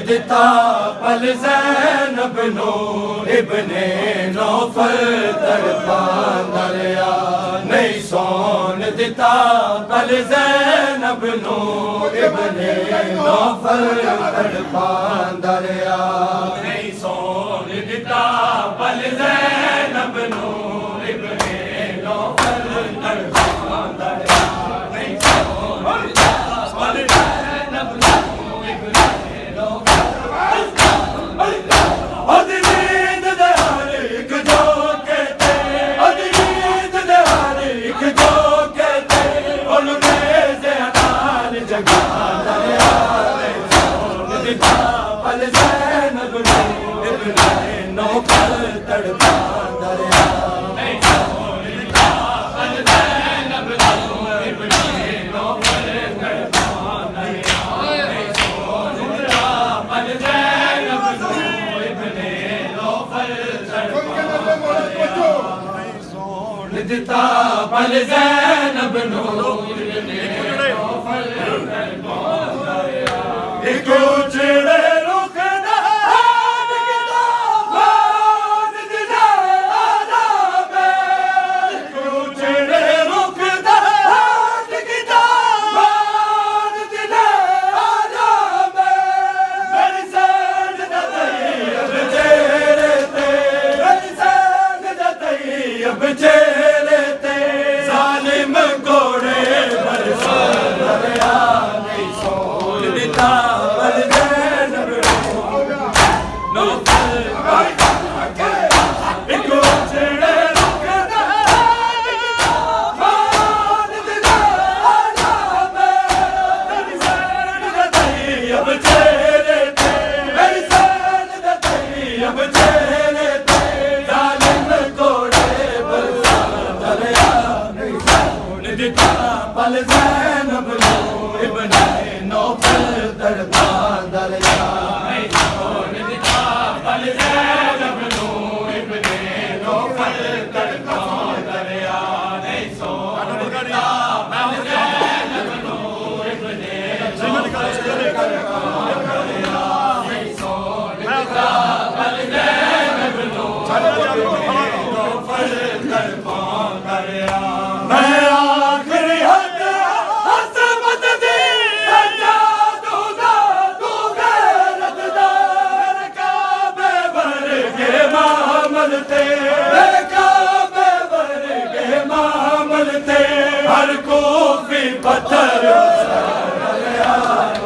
दिता पल ज़ैनब नू इब्ने नौफल तड़पांदा रहा। नहीं सोन दिता पल ज़ैनब नू इब्ने नौफल तड़पांदा रहा। नहीं सोन दिता पल ज़ैनब नू इब्ने नौफल तड़पांदा रहा। नहीं सोन दिता पल ज़ैनब नू इब्ने पल ज़ैनब नू इब्ने नौफल तड़पांदा रहा। नहीं सोन दिता पल ज़ैनब नू इब्ने नौफल तड़पांदा रहा। नहीं सोन दिता पल ज़ैनब नू इब्ने नौफल तड़पांदा रहा। नहीं सोन दिता पल ज़ैनब नू इब्ने नौफल तड़पांदा रहा। एक उजड़े ज़ालिम घोड़े बरसांदा रहा। नहीं सोन दिता पल ज़ैनब नू नौफल एक उजड़े रुखदा मान दिला आलाम मेरी ज़ैन दा तैयब चेहरे ते मेरी ज़ैन दा तैयब चेहरे ते ज़ालिम घोड़े बरसांदा रहा। नहीं सोन दिता पल ज़ैनब नू इब्ने नौफल तड़पांदा रहा। नहीं सोन दिता पल ज़ैनब नू इब्ने नौफल तड़पांदा रहा। नहीं सोन दिता पल ज़ैनब नू इब्ने नौफल तड़पांदा रहा। नहीं सोन दिता पल ज़ैनब नू इब्ने नौफल तड़पांदा रहा। मैं आखिरी हद हसमत दी सजा दूंगा तू गैरत दा। मेरे काबे वर्गे मामल ते मेरे काबे वर्गे मामल ते हर कोफी पत्थर रहा।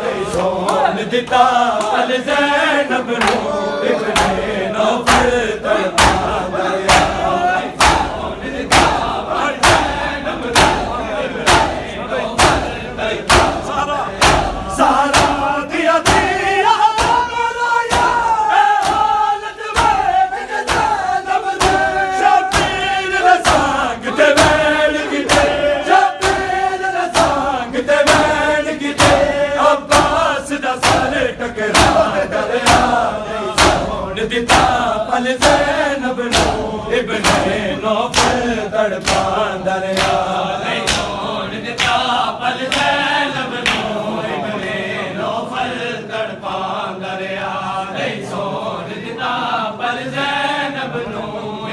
नहीं सोन दिता पल ज़ैनब नू इब्ने नौफल तड़पांदा रहा। सारा दिया दिया मराया हालत में ज़ैनब दे। शबीर दा सांग ते वैन कीते शबीर दा सांग ते वैन कीते अब्बास दा सर टकरांदा रहा। नहीं सोन दिता पल ज़ैनब नू इब्ने नौफल तड़पांदा रहा। नहीं सोन दिता पल ज़ैनब नू इब्ने नौफल तड़पांदा रहा। नहीं सोन दिता पल ज़ैनब नू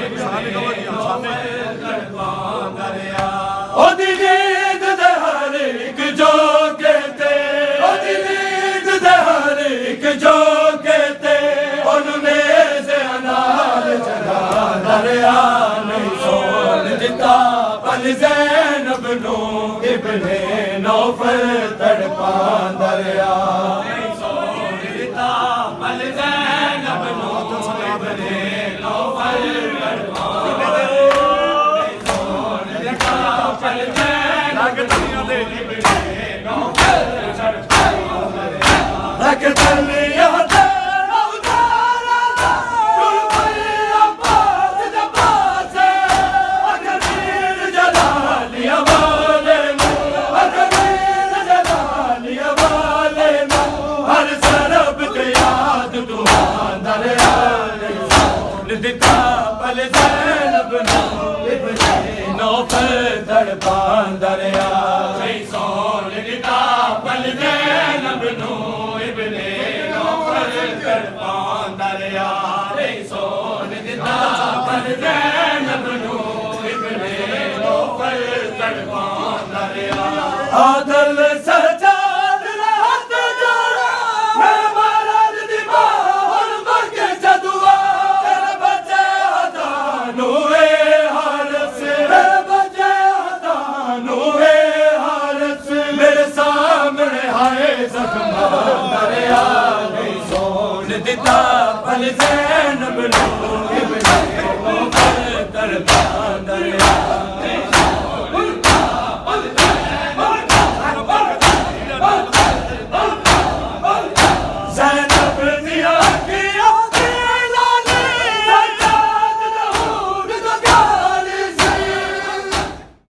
इब्ने नौफल तड़पांदा रहा। ओदी नींद दे हर इक जोगे ते ओदी नींद दे हर इक जोगे ते ओनू नेज़े नाल जगांदा रहा। नहीं सोन दिता पल ज़ैनब नू इब्ने नौफल तड़पांदा रहा। नहीं सोन दिता पल ज़ैनब नू इब्ने नौफल तड़पांदा रहा। नहीं सोन दिता पल ज़ैनब नू इब्ने नौफल तड़पांदा रहा। रख तलिया दिता पल ज़ैनब नू इब्ने नौफल तड़पांदा रहा। नहीं सोन दिता पल ज़ैनब नू इब्ने नौफल आदल सजाद हाथ जोड़ा मैं महाराज दी बाहर मंगे जदुआ तेरे बचे हदानुए हर से बचे हदानुए हर से मेरे सामने हाय जख्मा दरिया नहीं सोन दिता पल ज़ैनब नू